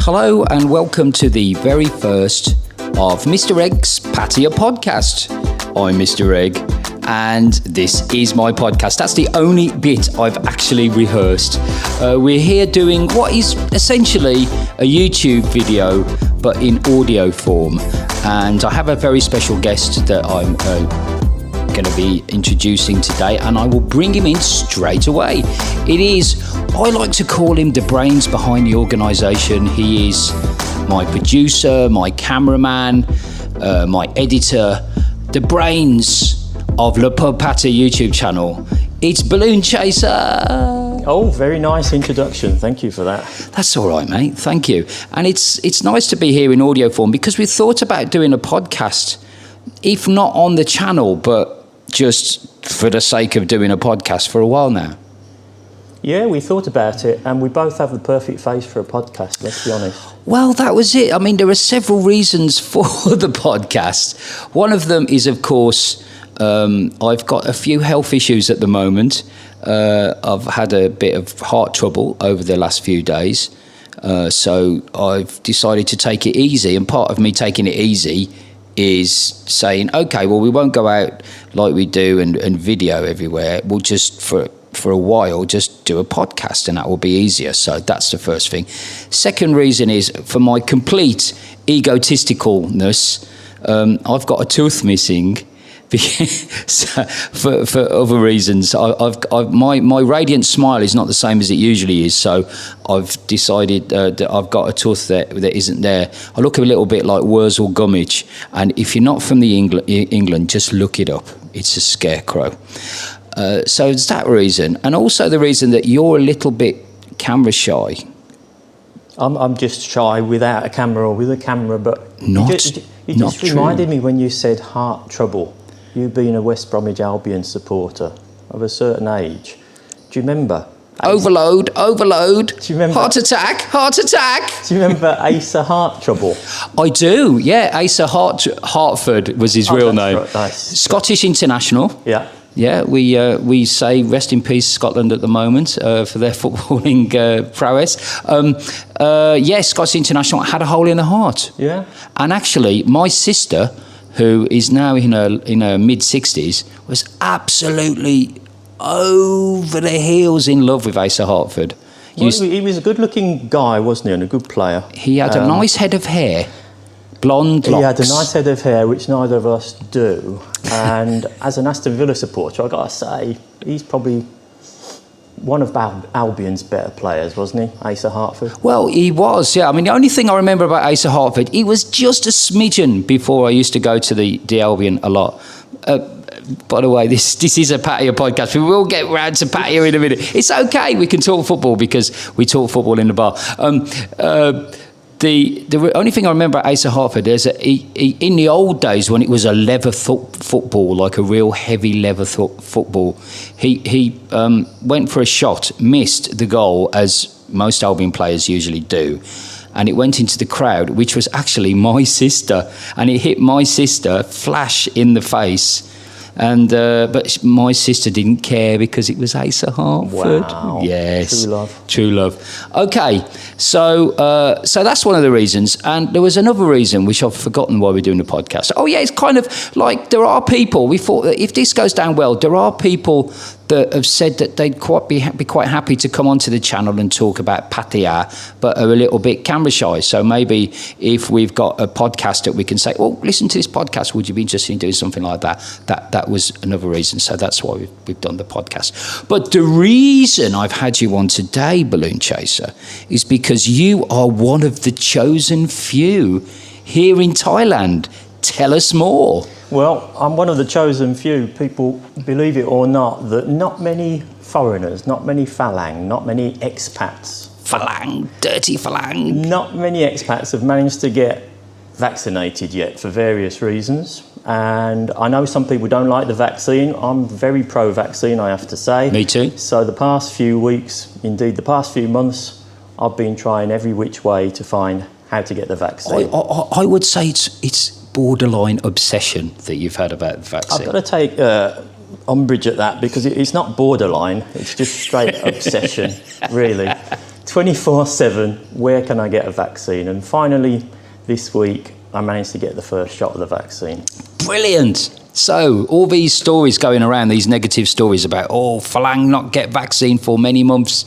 Hello and welcome to the very first of Mr. Egg's Pattaya podcast. I'm Mr. Egg and this is my podcast. That's the only bit I've actually rehearsed. We're here doing what is essentially a YouTube video but in audio form, and I have a very special guest that I'm going to be introducing today, and I will bring him in straight away. I like to call him the brains behind the organisation. He is my producer, my cameraman, my editor, the brains of Le Pub Pattaya YouTube channel. It's Balloon Chaser. Oh, very nice introduction. Thank you for that. That's all right, mate. Thank you. And it's nice to be here in audio form because we thought about doing a podcast, if not on the channel, but just for the sake of doing a podcast for a while now. Yeah, we thought about it, and we both have the perfect face for a podcast, let's be honest. Well, that was it. I mean, there are several reasons for the podcast. One of them is, of course, I've got a few health issues at the moment. I've had a bit of heart trouble over the last few days. So I've decided to take it easy. And part of me taking it easy is saying, okay, well, we won't go out like we do and video everywhere. We'll just, for a while, just do a podcast, and that will be easier. So that's the first thing. Second reason is for my complete egotisticalness. I've got a tooth missing. for other reasons, my radiant smile is not the same as it usually is, so I've decided that I've got a tooth that isn't there. I look a little bit like Wurzel Gummidge, and if you're not from the England, just look it up. It's a scarecrow. So it's that reason, and also the reason that you're a little bit camera shy. I'm just shy without a camera or with a camera, but you just reminded me when you said heart trouble. You being a West Bromwich Albion supporter of a certain age. Do you remember? Overload. Do you remember? Heart attack. Do you remember Asa Heart Trouble? I do, yeah. Asa Hartford was his real name. Right, nice. Scottish international. Yeah. Yeah, we say rest in peace Scotland at the moment for their footballing prowess. Scottish international had a hole in the heart. Yeah. And actually, my sister, who is now in her mid-60s, was absolutely over the heels in love with Asa Hartford. He was a good-looking guy, wasn't he, and a good player. He had a nice head of hair, blonde locks. He had a nice head of hair, which neither of us do. And as an Aston Villa supporter, I've got to say, he's probably one of Albion's better players, wasn't he, Asa Hartford? Well, he was, yeah. I mean, the only thing I remember about Asa Hartford, he was just a smidgen before I used to go to the Albion a lot. By the way, this is a Pattaya podcast. We will get round to Pattaya in a minute. It's okay, we can talk football because we talk football in the bar. The only thing I remember about Asa Hartford is that he in the old days when it was a leather football, like a real heavy leather football, he went for a shot, missed the goal as most Albion players usually do, and it went into the crowd, which was actually my sister, and it hit my sister flash in the face. And but my sister didn't care because it was Asa Hartford. Wow. Yes. True love. Okay, so that's one of the reasons. And there was another reason which I've forgotten why we're doing the podcast. Oh yeah, it's kind of like there are people. We thought that if this goes down well, there are people that have said that they'd be quite happy to come onto the channel and talk about Pattaya, but are a little bit camera shy. So maybe if we've got a podcast that we can say, oh, listen to this podcast, would you be interested in doing something like that? That was another reason. So that's why we've done the podcast. But the reason I've had you on today, Balloon Chaser, is because you are one of the chosen few here in Thailand. Tell us more. Well, I'm one of the chosen few people, believe it or not, that not many foreigners, not many Falang, not many expats. Falang, dirty Falang. Not many expats have managed to get vaccinated yet for various reasons. And I know some people don't like the vaccine. I'm very pro-vaccine, I have to say. Me too. So the past few weeks, indeed the past few months, I've been trying every which way to find how to get the vaccine. I would say it's borderline obsession that you've had about the vaccine. I've got to take umbrage at that because it's not borderline, it's just straight obsession, really. 24/7, where can I get a vaccine? And finally, this week, I managed to get the first shot of the vaccine. Brilliant. So, all these stories going around, these negative stories about, Falang not get vaccine for many months.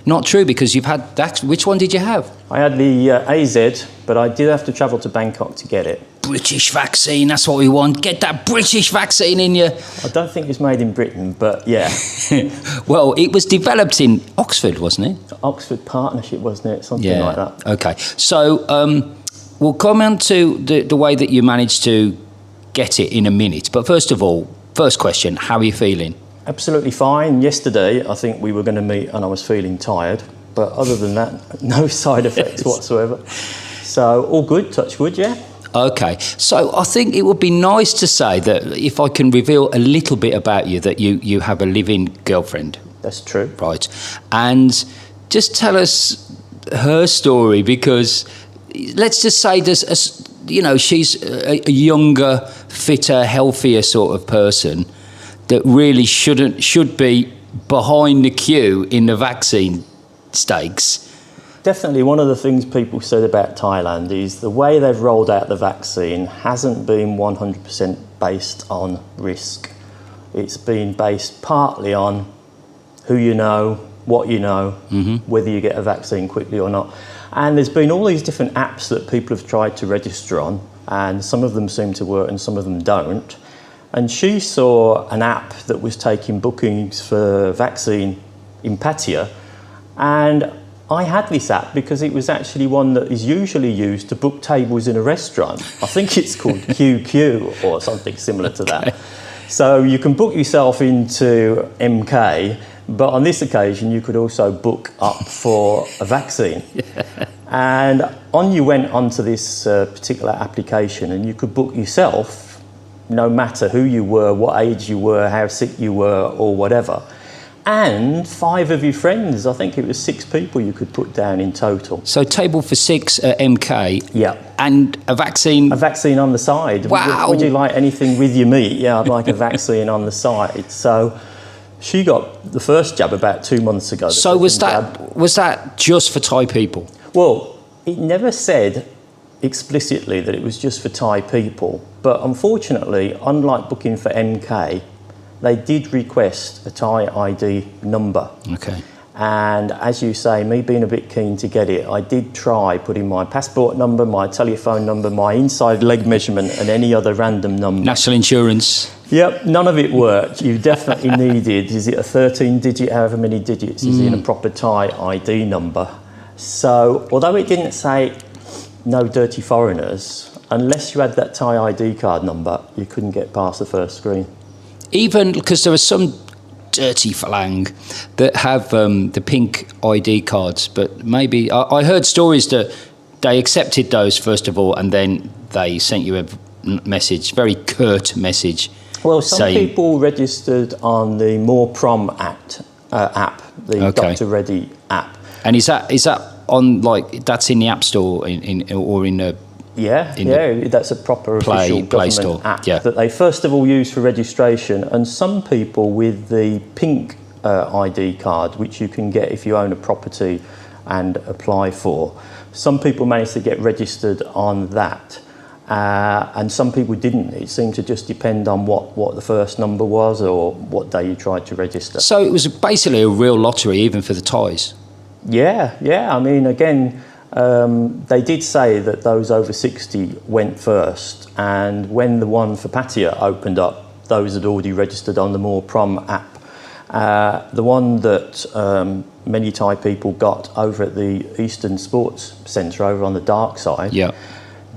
Not true, because you've had that. Which one did you have? I had the AZ, but I did have to travel to Bangkok to get it. British vaccine, that's what we want. Get that British vaccine in you. I don't think it's made in Britain, but yeah. Well, it was developed in Oxford, wasn't it? Oxford Partnership, wasn't it? Something like that. Okay. So, we'll come on to the way that you managed to get it in a minute. But first of all, first question, how are you feeling? Absolutely fine. Yesterday, I think we were going to meet and I was feeling tired. But other than that, no side effects whatsoever. So, all good, touch wood, yeah? Okay. So, I think it would be nice to say that if I can reveal a little bit about you, that you have a live-in girlfriend. That's true. Right. And just tell us her story, because let's just say she's a younger, fitter, healthier sort of person that really should be behind the queue in the vaccine stakes. Definitely one of the things people said about Thailand is the way they've rolled out the vaccine hasn't been 100% based on risk. It's been based partly on who you know, what you know, whether you get a vaccine quickly or not. And there's been all these different apps that people have tried to register on, and some of them seem to work and some of them don't. And she saw an app that was taking bookings for vaccine in Pattaya, and I had this app because it was actually one that is usually used to book tables in a restaurant. I think it's called QQ or something similar to that. So you can book yourself into MK, but on this occasion you could also book up for a vaccine. And you went onto this particular application and you could book yourself, no matter who you were, what age you were, how sick you were or whatever. And 5 of your friends, I think it was 6 people you could put down in total. So table for 6 at MK. Yeah. And a vaccine? A vaccine on the side. Wow. Would you like anything with your meat? Yeah, I'd like a vaccine on the side. So she got the first jab about 2 months ago. So was that just for Thai people? Well, it never said explicitly that it was just for Thai people. But unfortunately, unlike booking for MK, they did request a Thai ID number. Okay. And as you say, me being a bit keen to get it, I did try putting my passport number, my telephone number, my inside leg measurement and any other random number. National insurance. Yep, none of it worked. You definitely needed, is it a 13-digit, however many digits is in a proper Thai ID number. So, although it didn't say no dirty foreigners, unless you had that Thai ID card number, you couldn't get past the first screen. Even because there are some dirty Falang that have the pink ID cards, but maybe I heard stories that they accepted those first of all and then they sent you a message, very curt message. Well, some people registered on the More Prom app, the Dr. Reddy app. And is that on, like, that's in the App Store or in a... Yeah, that's a proper official government app that they first of all use for registration, and some people with the pink ID card, which you can get if you own a property and apply for. Some people managed to get registered on that, and some people didn't. It seemed to just depend on what the first number was or what day you tried to register. So it was basically a real lottery even for the Thais? Yeah. I mean, again... they did say that those over 60 went first, and when the one for Pattaya opened up, those had already registered on the More Prom app. The one that many Thai people got over at the Eastern Sports Centre over on the dark side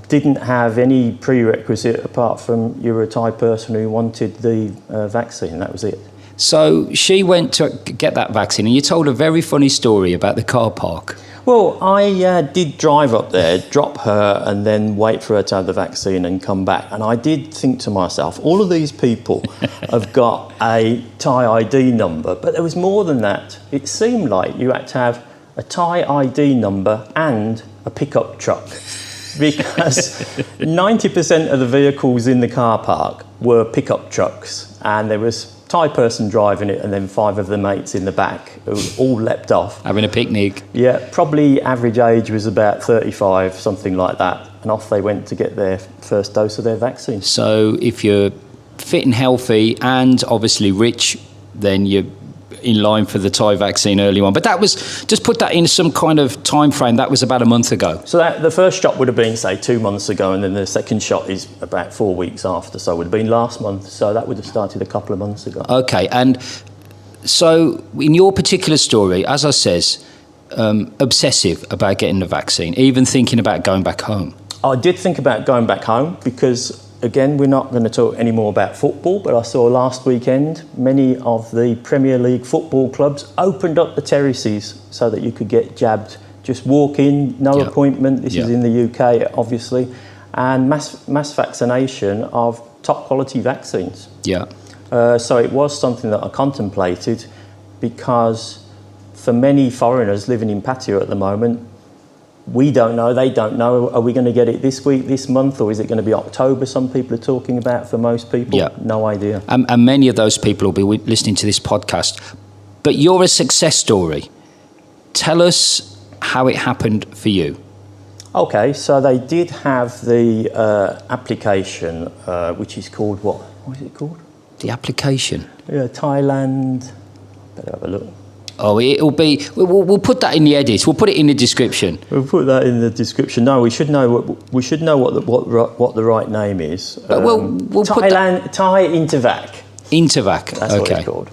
didn't have any prerequisite apart from you were a Thai person who wanted the vaccine. That was it. So she went to get that vaccine, and you told a very funny story about the car park. Well, I did drive up there, drop her, and then wait for her to have the vaccine and come back. And I did think to myself, all of these people have got a Thai ID number, but there was more than that. It seemed like you had to have a Thai ID number and a pickup truck, because 90% of the vehicles in the car park were pickup trucks, and there was Thai person driving it and then 5 of the mates in the back who all leapt off. Having a picnic. Yeah, probably average age was about 35, something like that. And off they went to get their first dose of their vaccine. So if you're fit and healthy and obviously rich, then you're in line for the Thai vaccine early on. But that was, just put that in some kind of time frame, that was about a month ago. So the first shot would have been, say, 2 months ago, and then the second shot is about 4 weeks after. So it would have been last month. So that would have started a couple of months ago. Okay, and so in your particular story, as I says, obsessive about getting the vaccine, even thinking about going back home. I did think about going back home because, again, we're not going to talk any more about football, but I saw last weekend many of the Premier League football clubs opened up the terraces so that you could get jabbed. Just walk in, no appointment. This is in the UK, obviously, and mass vaccination of top quality vaccines. Yeah. So it was something that I contemplated because for many foreigners living in Pattaya at the moment, we don't know, they don't know, are we going to get it this week, this month, or is it going to be October, some people are talking about for most people? Yeah. No idea. And many of those people will be listening to this podcast. But you're a success story. Tell us how it happened for you. Okay, so they did have the application, which is called what? What is it called? The application? Yeah, Thailand. Better have a look. Oh, it'll be. We'll put that in the edit. We'll put it in the description. We'll put that in the description. No, we should know what the right name is. But we'll Thailand, put that. Thai Intervac. Intervac. That's okay. what it's called.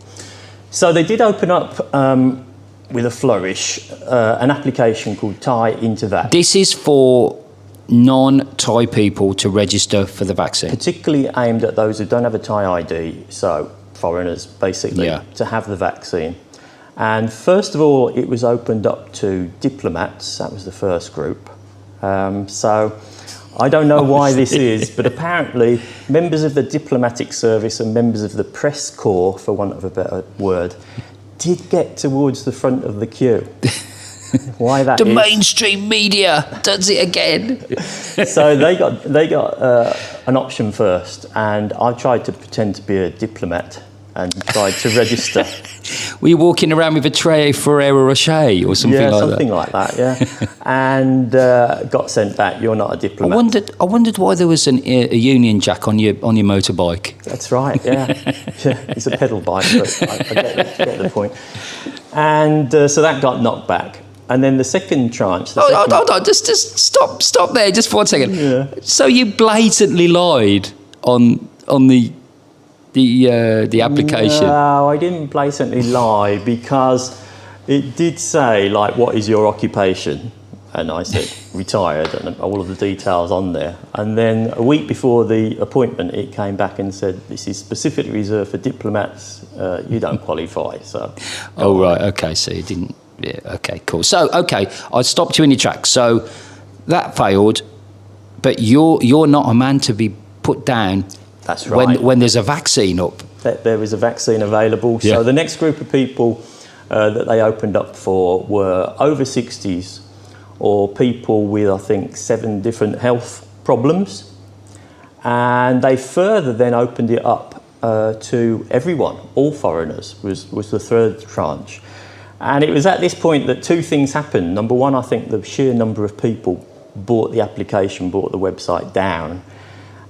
So they did open up with a flourish an application called Thai Intervac. This is for non-Thai people to register for the vaccine. Particularly aimed at those who don't have a Thai ID, so foreigners basically, to have the vaccine. And first of all, it was opened up to diplomats. That was the first group. So I don't know why this is, but apparently members of the diplomatic service and members of the press corps, for want of a better word, did get towards the front of the queue. Why that The is? mainstream media does it again. So they got an option first, and I tried to pretend to be a diplomat and tried to register. Were you walking around with a tray Ferrero Rocher or something like that? Yeah, something like that, yeah. And got sent back, you're not a diplomat. I wondered why there was a Union Jack on your motorbike. That's right, yeah. It's a pedal bike, but I get the point. And so that got knocked back. And then the second tranche... Hold on, just stop there, just for 1 second. Yeah. So you blatantly lied on the application? No, I didn't blatantly lie because it did say, like, what is your occupation? And I said, retired, and all of the details on there. And then a week before the appointment, it came back and said, this is specifically reserved for diplomats. You don't qualify, so... Oh, right, okay, so you didn't... Yeah, okay, cool. So, okay, I stopped you in your tracks. So that failed, but you're not a man to be put down. That's right. When there's a vaccine up. There was a vaccine available. Yeah. So the next group of people that they opened up for were over 60s or people with, I think, 7 different health problems. And they further then opened it up to everyone, all foreigners, was the third tranche. And it was at this point that 2 things happened. Number one, I think the sheer number of people bought the application, bought the website down.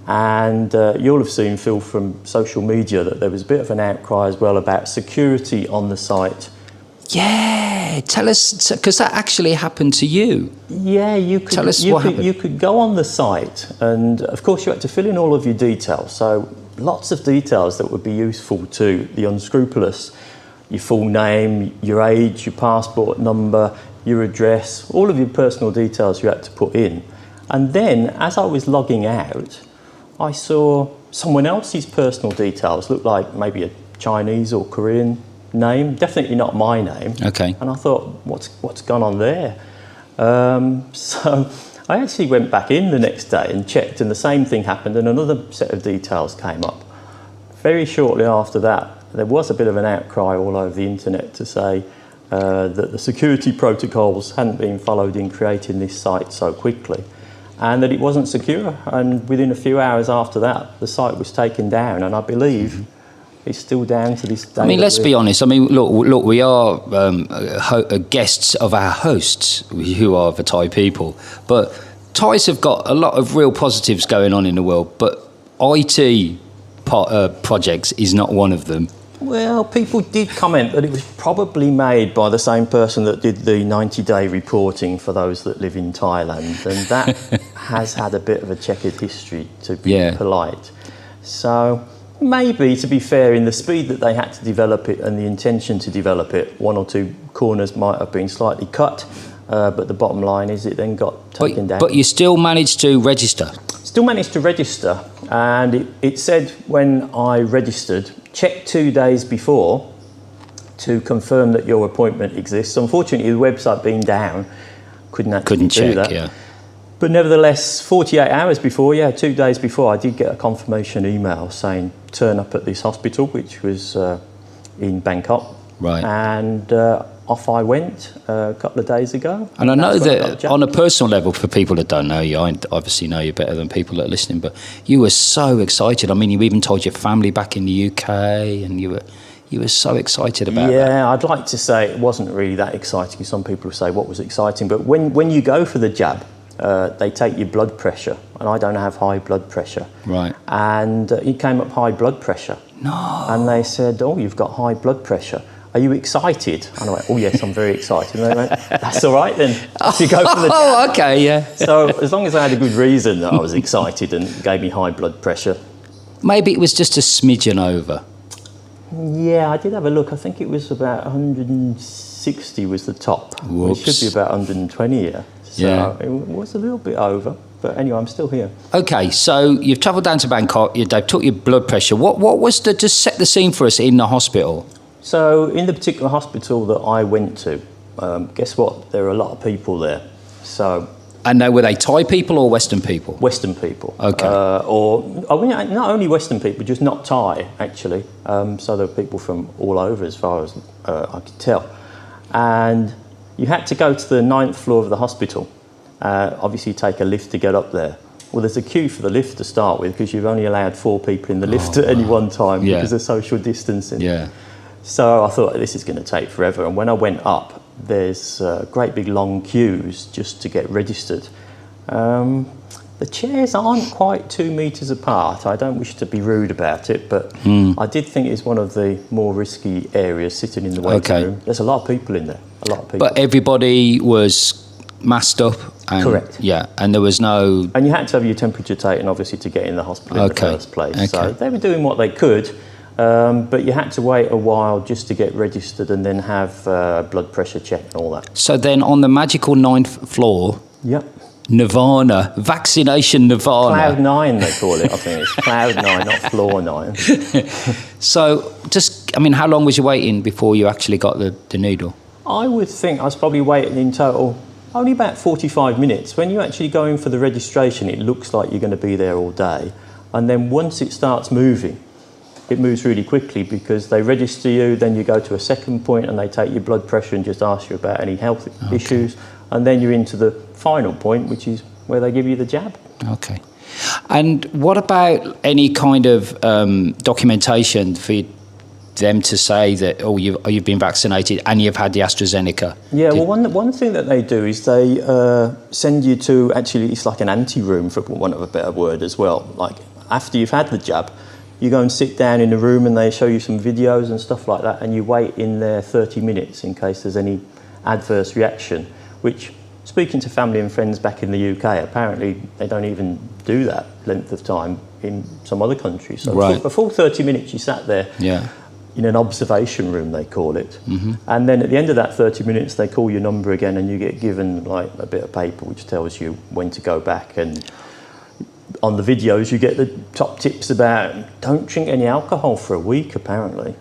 And you'll have seen, Phil, from social media that there was a bit of an outcry as well about security on the site. Yeah, tell us, because that actually happened to you. Yeah, you could. Tell us what happened. You could go on the site, and of course you had to fill in all of your details. So lots of details that would be useful to the unscrupulous. Your full name, your age, your passport number, your address, all of your personal details you had to put in. And then, as I was logging out, I saw someone else's personal details, looked like maybe a Chinese or Korean name, definitely not my name. Okay. And I thought, what's gone on there? So I actually went back in the next day and checked, and the same thing happened, and another set of details came up. Very shortly after that, there was a bit of an outcry all over the internet to say that the security protocols hadn't been followed in creating this site so quickly, and that it wasn't secure. And within a few hours after that, the site was taken down, and I believe It's still down to this day. I mean, let's be honest. I mean, look, we are guests of our hosts, who are the Thai people. But Thais have got a lot of real positives going on in the world. But IT projects is not one of them. Well, people did comment that it was probably made by the same person that did the 90-day reporting for those that live in Thailand, and that has had a bit of a checkered history, to be polite. So maybe, to be fair, in the speed that they had to develop it and the intention to develop it, one or two corners might have been slightly cut, but the bottom line is it then got taken down. But you still managed to register? Still managed to register, and it said when I registered, check 2 days before to confirm that your appointment exists. Unfortunately, the website being down, couldn't check, do that. Yeah. But nevertheless, 48 hours before, 2 days before, I did get a confirmation email saying turn up at this hospital, which was in Bangkok. Right. And off I went a couple of days ago. And I know that on a personal level, for people that don't know you, I obviously know you better than people that are listening, but you were so excited. I mean, you even told your family back in the UK, and you were so excited about that. Yeah, I'd like to say it wasn't really that exciting. Some people say what was exciting, but when you go for the jab, they take your blood pressure, and I don't have high blood pressure. Right. And it came up high blood pressure. No. And they said, oh, you've got high blood pressure. Are you excited? And I went, oh, yes, I'm very excited. And they went, that's all right then. You go for the jab. Oh, okay, yeah. So as long as I had a good reason that I was excited and gave me high blood pressure. Maybe it was just a smidgen over. Yeah, I did have a look. I think it was about 160 was the top. Whoops. It should be about 120 here. So it was a little bit over. But anyway, I'm still here. Okay, so you've travelled down to Bangkok. They took your blood pressure. What was just set the scene for us in the hospital? So in the particular hospital that I went to, guess what? There are a lot of people there. So. And were they Thai people or Western people? Western people. Okay. Not only Western people, just not Thai, actually. So there were people from all over, as far as I could tell. And you had to go to the 9th floor of the hospital. Obviously, take a lift to get up there. Well, there's a queue for the lift to start with, because you've only allowed 4 people in the lift at any one time because of social distancing. Yeah. So I thought, this is going to take forever. And when I went up, there's great big long queues just to get registered. The chairs aren't quite 2 metres apart. I don't wish to be rude about it, but I did think it's one of the more risky areas, sitting in the waiting room. There's a lot of people in there, a lot of people. But everybody was masked up? Correct. Yeah, and there was no... And you had to have your temperature taken, obviously, to get in the hospital in the first place. So they were doing what they could. But you had to wait a while just to get registered and then have blood pressure check and all that. So then on the magical 9th floor, Nirvana, vaccination Nirvana. Cloud 9 they call it, I think. It's Cloud 9, not floor 9. So how long was you waiting before you actually got the needle? I would think I was probably waiting in total only about 45 minutes. When you actually go in for the registration, it looks like you're going to be there all day. And then once it starts moving, it moves really quickly, because they register you, then you go to a second point and they take your blood pressure and just ask you about any health issues, and then you're into the final point, which is where they give you the jab. Okay. And what about any kind of documentation for them to say that, you've been vaccinated and you've had the AstraZeneca? Yeah, well, one thing that they do is they send you to, actually, it's like an ante-room, for want of a better word as well. Like, after you've had the jab, you go and sit down in a room and they show you some videos and stuff like that, and you wait in there 30 minutes in case there's any adverse reaction, which, speaking to family and friends back in the UK, apparently they don't even do that length of time in some other countries. So for a full 30 minutes you sat there in an observation room, they call it. And then at the end of that 30 minutes they call your number again, and you get given like a bit of paper which tells you when to go back. And on the videos you get the top tips about don't drink any alcohol for a week, apparently.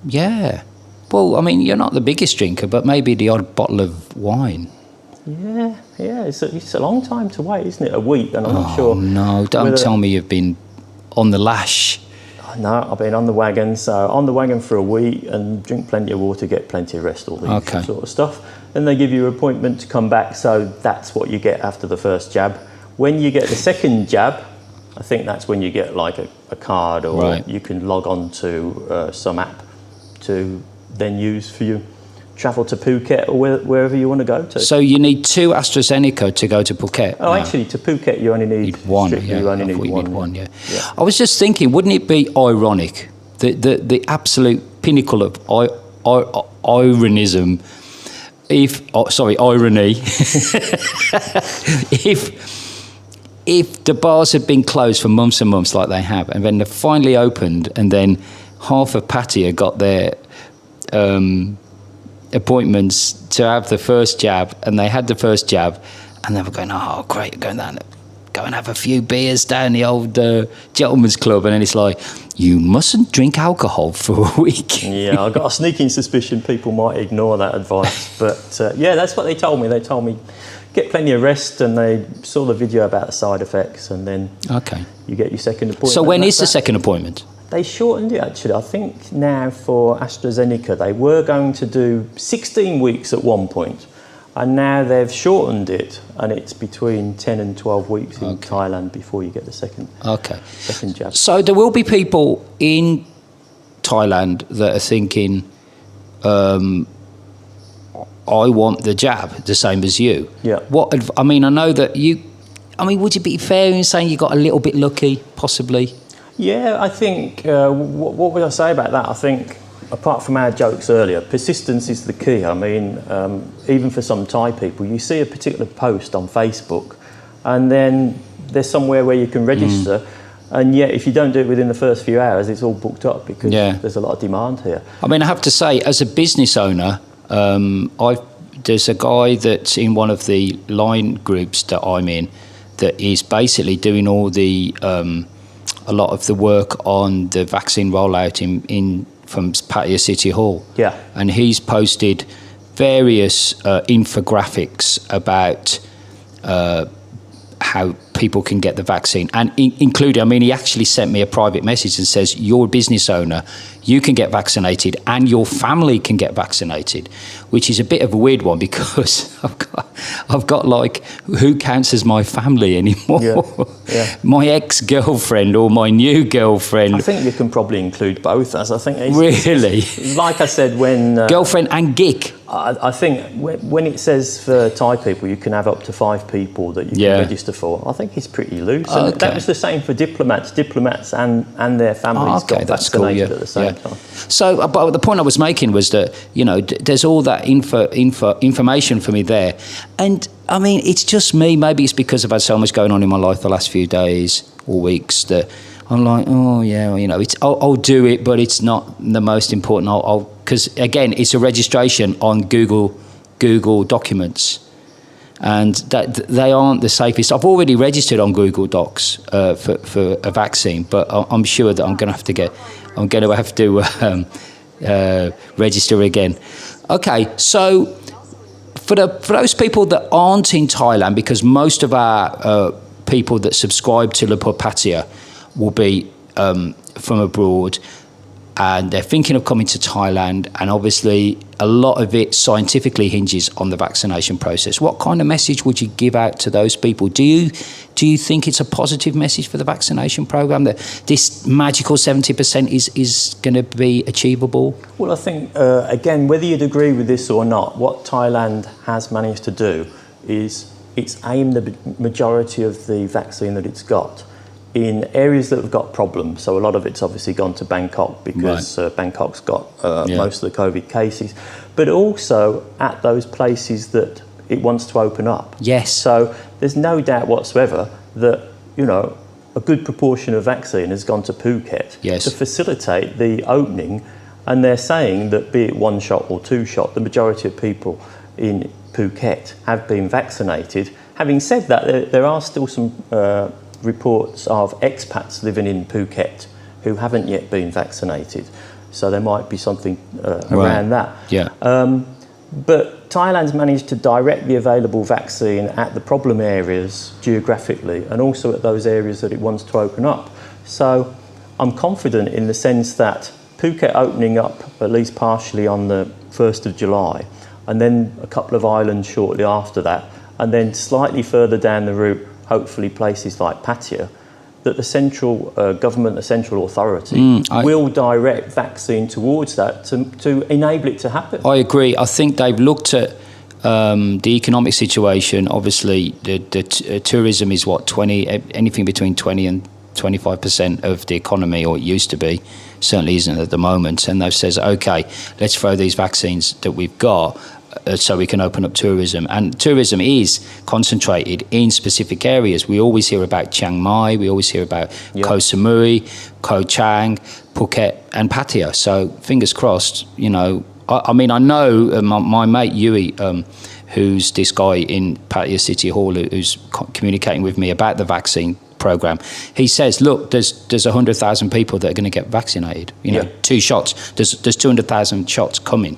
Yeah. Well, I mean, you're not the biggest drinker, but maybe the odd bottle of wine. Yeah, it's a long time to wait, isn't it? A week, and I'm not sure. No, don't tell me you've been on the lash. No, I've been on the wagon, so on the wagon for a week, and drink plenty of water, get plenty of rest, all these sort of stuff. Then they give you an appointment to come back, so that's what you get after the first jab. When you get the second jab, I think that's when you get like a card, or you can log on to some app to then use for your travel to Phuket or wherever you want to go to. So you need 2 AstraZeneca to go to Phuket? Oh, no. Actually, to Phuket you only need one. You only need one. Yeah. I was just thinking, wouldn't it be ironic, the absolute pinnacle of ironism, irony, if the bars had been closed for months and months like they have, and then they finally opened, and then half of Pattaya got their appointments to have the first jab, and they had the first jab, and they were going, oh great, go and have a few beers down the old gentleman's club, and then it's like, you mustn't drink alcohol for a week. Yeah, I've got a sneaking suspicion people might ignore that advice, but that's what they told me. They told me get plenty of rest, and they saw the video about the side effects, and then you get your second appointment. So when is the second appointment? They shortened it, actually. I think now for AstraZeneca, they were going to do 16 weeks at one point, and now they've shortened it, and it's between 10 and 12 weeks in Thailand before you get the second jab. So there will be people in Thailand that are thinking, I want the jab, the same as you. Yeah. I know that would you be fair in saying you got a little bit lucky, possibly? Yeah, I think, what would I say about that? I think, apart from our jokes earlier, persistence is the key. I mean, even for some Thai people, you see a particular post on Facebook, and then there's somewhere where you can register, and yet if you don't do it within the first few hours, it's all booked up because there's a lot of demand here. I mean, I have to say, as a business owner, there's a guy that's in one of the line groups that I'm in that is basically doing all the a lot of the work on the vaccine rollout from Pattaya City Hall. Yeah. And he's posted various infographics about how people can get the vaccine, and including, he actually sent me a private message and says, you're a business owner, you can get vaccinated and your family can get vaccinated, which is a bit of a weird one because I've got like, who counts as my family anymore? Yeah. My ex-girlfriend or my new girlfriend? I think you can probably include both, as I think. Really? Like I said, when... girlfriend and geek. I think when it says for Thai people you can have up to 5 people that you can register for, I think it's pretty loose. And that was the same for diplomats. Diplomats and their families got vaccinated at the same time. So, but the point I was making was that, there's all that information for me there. And, it's just me. Maybe it's because I've had so much going on in my life the last few days or weeks that I'm like, I'll do it, but it's not the most important. Because again, it's a registration on Google Documents, and that they aren't the safest. I've already registered on Google Docs for a vaccine, but I'm sure that I'm going to have to register again. Okay, so for those people that aren't in Thailand, because most of our people that subscribe to Lapur Pattaya will be from abroad, and they're thinking of coming to Thailand, and obviously a lot of it scientifically hinges on the vaccination process. What kind of message would you give out to those people? Do you think it's a positive message for the vaccination program, that this magical 70% is going to be achievable? Well, I think, again, whether you'd agree with this or not, what Thailand has managed to do is it's aimed the majority of the vaccine that it's got in areas that have got problems. So a lot of it's obviously gone to Bangkok because Bangkok's got most of the COVID cases, but also at those places that it wants to open up. Yes. So there's no doubt whatsoever that, a good proportion of vaccine has gone to Phuket to facilitate the opening, and they're saying that be it 1 shot or 2 shot, the majority of people in Phuket have been vaccinated. Having said that, there are still some reports of expats living in Phuket who haven't yet been vaccinated, so there might be something around that. But Thailand's managed to direct the available vaccine at the problem areas geographically, and also at those areas that it wants to open up. So I'm confident in the sense that Phuket opening up at least partially on the 1st of July, and then a couple of islands shortly after that, and then slightly further down the route, hopefully places like Pattaya, that the central government, the central authority, will direct vaccine towards that to enable it to happen. I agree. I think they've looked at the economic situation. Obviously, the tourism is anything between 20 and 25% of the economy, or it used to be. Certainly isn't at the moment. And they've said, okay, let's throw these vaccines that we've got so we can open up tourism. And tourism is concentrated in specific areas. We always hear about Chiang Mai, we always hear about Koh Samui, Koh Chang, Phuket and Pattaya. So fingers crossed, I know my mate Yui, who's this guy in Pattaya City Hall who's communicating with me about the vaccine program. He says, look, there's 100,000 people that are going to get vaccinated. 2 shots. There's 200,000 shots coming.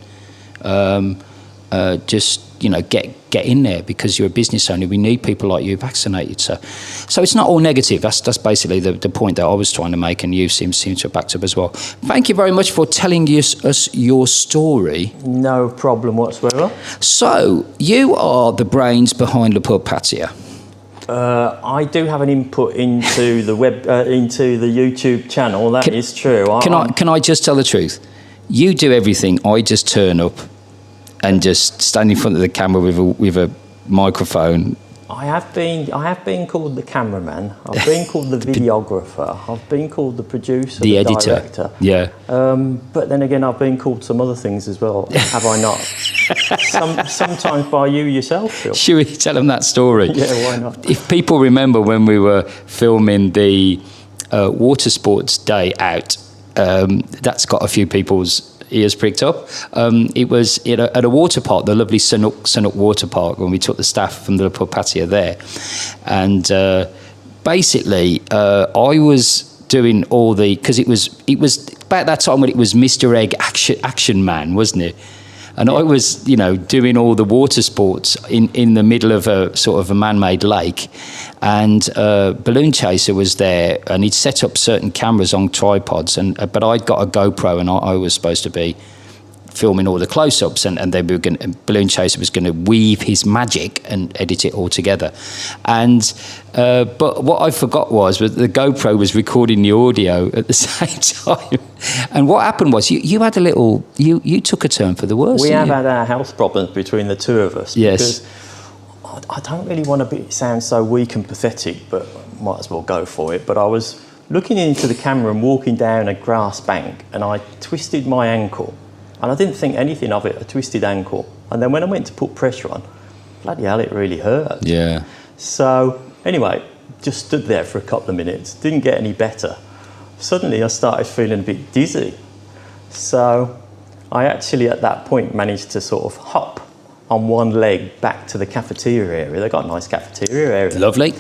Get in there, because you're a business owner. We need people like you vaccinated. So it's not all negative. That's basically the point that I was trying to make, and you seem to have backed up as well. Thank you very much for telling us your story. No problem whatsoever. So you are the brains behind Le Pub Pattaya. I do have an input into the web, into the YouTube channel. That is true. Can I just tell the truth? You do everything. I just turn up and just stand in front of the camera with a microphone. I have been called the cameraman. I've been called the videographer. I've been called the producer, the editor, director. Yeah. But then again, I've been called some other things as well. Have I not? Sometimes by you yourself, Phil. Should we tell them that story? Yeah, why not? If people remember when we were filming the water sports day out, that's got a few people's ears pricked up. It was at a water park, the lovely Sanuk water park, when we took the staff from the Le Pub Pattaya there. And basically, I was doing all the, because it was about that time when it was Mr. Egg Action Man, wasn't it? And I was, doing all the water sports in the middle of a sort of a man-made lake. And Balloon Chaser was there, and he'd set up certain cameras on tripods. But I'd got a GoPro, and I was supposed to be filming all the close-ups, and then Balloon Chaser was going to weave his magic and edit it all together. And but what I forgot was that the GoPro was recording the audio at the same time. And what happened was you had a little, you took a turn for the worse. We have had our health problems between the two of us. Yes. Because I don't really want to sound so weak and pathetic, but might as well go for it. But I was looking into the camera and walking down a grass bank, and I twisted my ankle. And I didn't think anything of it, a twisted ankle. And then when I went to put pressure on, bloody hell, it really hurt. Yeah. So anyway, just stood there for a couple of minutes, didn't get any better. Suddenly I started feeling a bit dizzy. So I actually at that point managed to sort of hop on one leg back to the cafeteria area. They've got a nice cafeteria area. Lovely.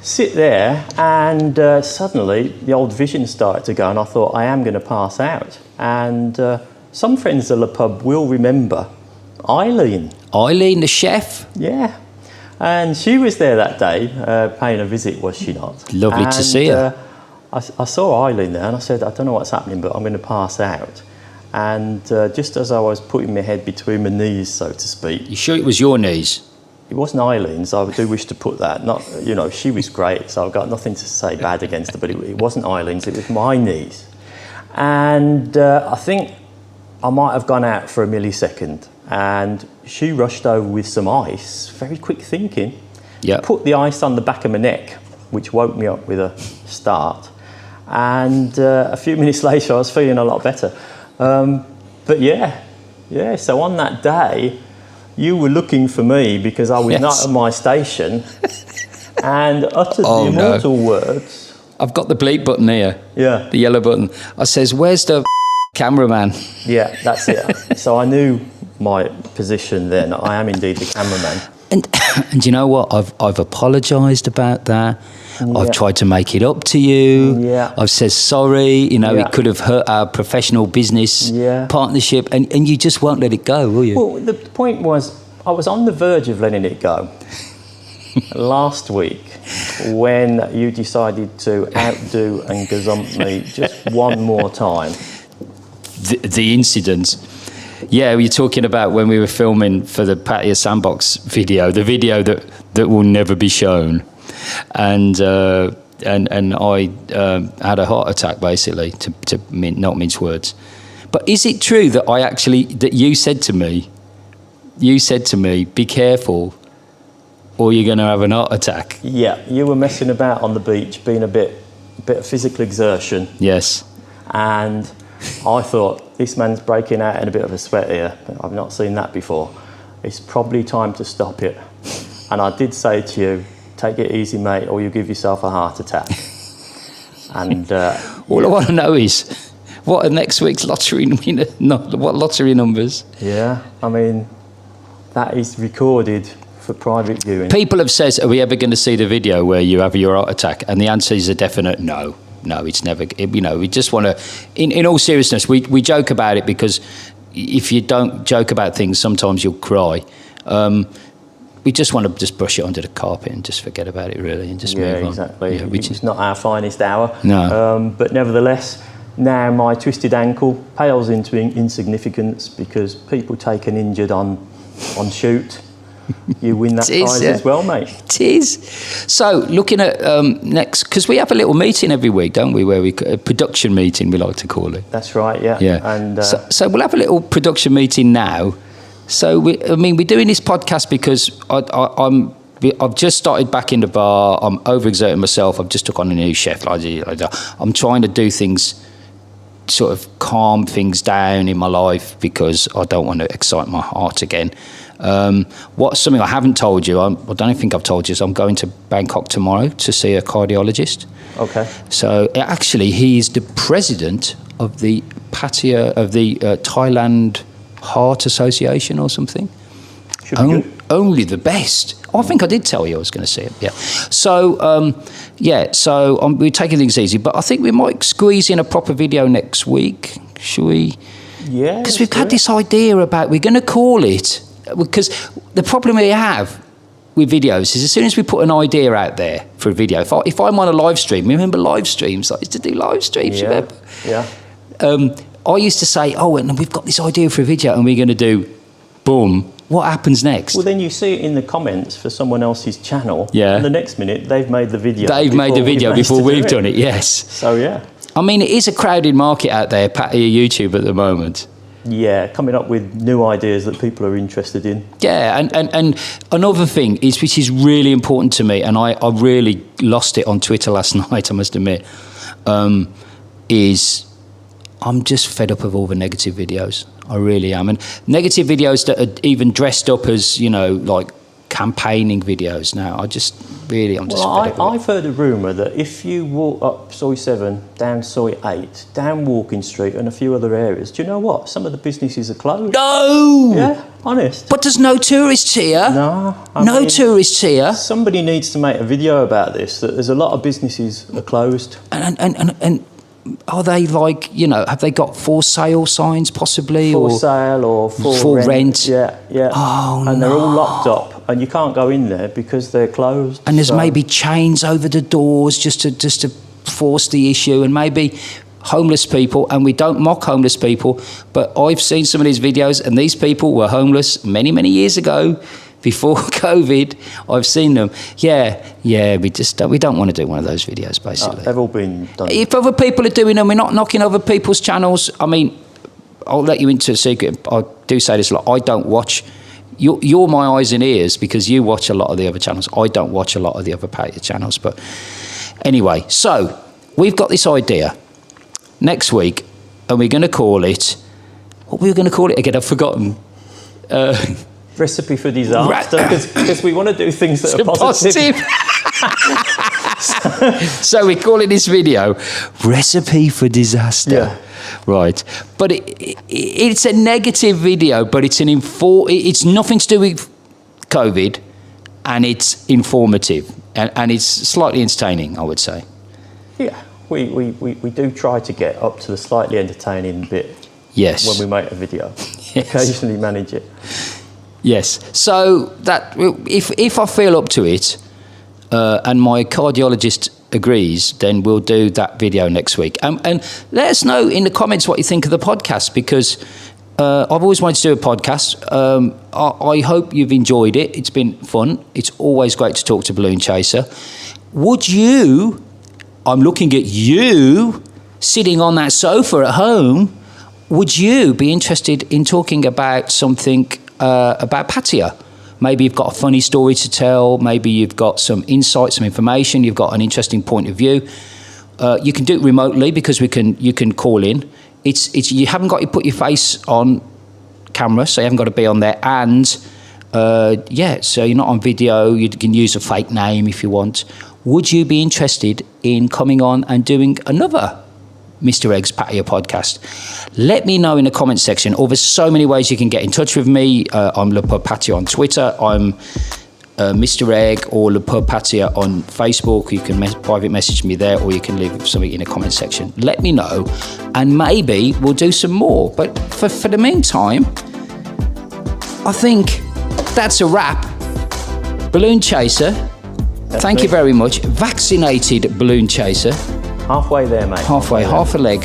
Sit there, and suddenly the old vision started to go, and I thought, I am going to pass out. And some friends of Le Pub will remember Eileen. Eileen, the chef? Yeah. And she was there that day, paying a visit, was she not? Lovely to see her. I saw Eileen there, and I said, I don't know what's happening, but I'm going to pass out. And just as I was putting my head between my knees, so to speak. You sure it was your knees? It wasn't Eileen's, I do wish to put that. Not, she was great, so I've got nothing to say bad against her, but it wasn't Eileen's, it was my knees. And I think I might have gone out for a millisecond, and she rushed over with some ice, very quick thinking. Yep. Put the ice on the back of my neck, which woke me up with a start. And a few minutes later, I was feeling a lot better. But yeah, so on that day, you were looking for me because I was not at my station and uttered the immortal words. I've got the bleep button here. Yeah. The yellow button. I says, where's the cameraman? Yeah, that's it. So I knew my position then. I am indeed the cameraman. And you know what? I've apologised about that. Yeah. I've tried to make it up to you. Yeah. I've said sorry. It could have hurt our professional business partnership, and you just won't let it go, will you? Well, the point was, I was on the verge of letting it go last week when you decided to outdo and gazump me just one more time. The incident. Yeah, you're talking about when we were filming for the Pattaya Sandbox video, the video that will never be shown. And and I had a heart attack, basically, to not mince words. But is it true that you said to me, be careful, or you're going to have an heart attack? Yeah, you were messing about on the beach, being a bit of physical exertion. Yes. And I thought, this man's breaking out in a bit of a sweat here. I've not seen that before. It's probably time to stop it. And I did say to you, take it easy, mate, or you give yourself a heart attack. And all I want to know is, what are next week's lottery winner? What lottery numbers? Yeah, I mean, that is recorded for private viewing. People have said, are we ever going to see the video where you have your heart attack? And the answer is a definite no. No, it's never. We just want to. In all seriousness, we joke about it because if you don't joke about things, sometimes you'll cry. We just want to just brush it under the carpet and just forget about it, really, and just move on. Exactly. Yeah, it's not our finest hour. No. But nevertheless, now my twisted ankle pales into insignificance because people take an injured on shoot. You win that prize as well, mate. It is. So, looking at next, because we have a little meeting every week, don't we? Where a production meeting, we like to call it. That's right. Yeah. Yeah. And so we'll have a little production meeting now. So we're doing this podcast because I've just started back in the bar. I'm overexerting myself. I've just took on a new chef. I'm trying to do things, sort of calm things down in my life because I don't want to excite my heart again. What's something I haven't told you, I don't think I've told you, is I'm going to Bangkok tomorrow to see a cardiologist. Okay. So actually, he's the president of the Thailand Heart Association or something. Should be good. Only the best. Oh, I think I did tell you I was going to see it. Yeah. So we're taking things easy, but I think we might squeeze in a proper video next week. Should we? Yeah. Because we've had this idea about we're going to call it. Because the problem we have with videos is as soon as we put an idea out there for a video, if I'm on a live stream, remember live streams? I used to do live streams, remember? Yeah. I used to say, and we've got this idea for a video and we're going to do, boom, what happens next? Well, then you see it in the comments for someone else's channel. Yeah. And the next minute, they've made the video. They've made the video before we've done it, yes. So, yeah. I mean, it is a crowded market out there, YouTube at the moment. Yeah, coming up with new ideas that people are interested in. Yeah, and another thing which is really important to me, and I really lost it on Twitter last night, I must admit, is I'm just fed up of all the negative videos. I really am. And negative videos that are even dressed up as, like campaigning videos now. I'm just fed up. I've heard a rumour that if you walk up Soi 7, down Soi 8, down Walking Street and a few other areas, do you know what? Some of the businesses are closed. No! Yeah, honest. But there's no tourists here. No. No tourists here. Somebody needs to make a video about this, that there's a lot of businesses are closed. And are they have they got for sale signs possibly? For sale or for rent? Yeah. Oh, and they're all locked up and you can't go in there because they're closed. And there's maybe chains over the doors just to force the issue, and maybe homeless people, and we don't mock homeless people, but I've seen some of these videos and these people were homeless many, many years ago. Before COVID, I've seen them. Yeah, we don't want to do one of those videos, basically. They've all been done. If other people are doing them, we're not knocking other people's channels. I mean, I'll let you into a secret. I do say this a lot. I don't watch. You're my eyes and ears because you watch a lot of the other channels. I don't watch a lot of the other channels. But anyway, so we've got this idea next week, and we're going to call it. What were we going to call it again? I've forgotten. Recipe for disaster, because we want to do things that are positive. So we're calling this video Recipe for Disaster. Yeah. Right. But it's a negative video, but it's it's nothing to do with COVID, and it's informative, and it's slightly entertaining, I would say. Yeah, we do try to get up to the slightly entertaining bit. Yes. When we make a video. Yes. Occasionally manage it. Yes. So that if I feel up to it, and my cardiologist agrees, then we'll do that video next week. And let us know in the comments what you think of the podcast, because I've always wanted to do a podcast. I hope you've enjoyed it. It's been fun. It's always great to talk to Balloon Chaser. Would you I'm looking at you sitting on that sofa at home. Would you be interested in talking about something about Pattaya? Maybe you've got a funny story to tell. Maybe you've got some insight, some information. You've got an interesting point of view. You can do it remotely because you can call in. It's you haven't got to put your face on camera, so you haven't got to be on there. And so you're not on video. You can use a fake name if you want. Would you be interested in coming on and doing another Mr. Egg's Pattaya podcast? Let me know in the comment section. Or there's so many ways you can get in touch with me. I'm Le Pub Pattaya on Twitter. I'm Mr. Egg or Le Pub Pattaya on Facebook. You can private message me there, or you can leave something in the comment section. Let me know, and maybe we'll do some more. But for the meantime, I think that's a wrap. Balloon Chaser, thank you very much. Vaccinated Balloon Chaser. Halfway there, mate. Halfway, half a leg.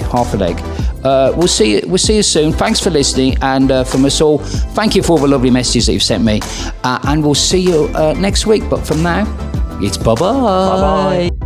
We'll see you soon. Thanks for listening, and from us all, thank you for all the lovely messages that you've sent me, and we'll see you next week. But from now, it's bye-bye. Bye-bye.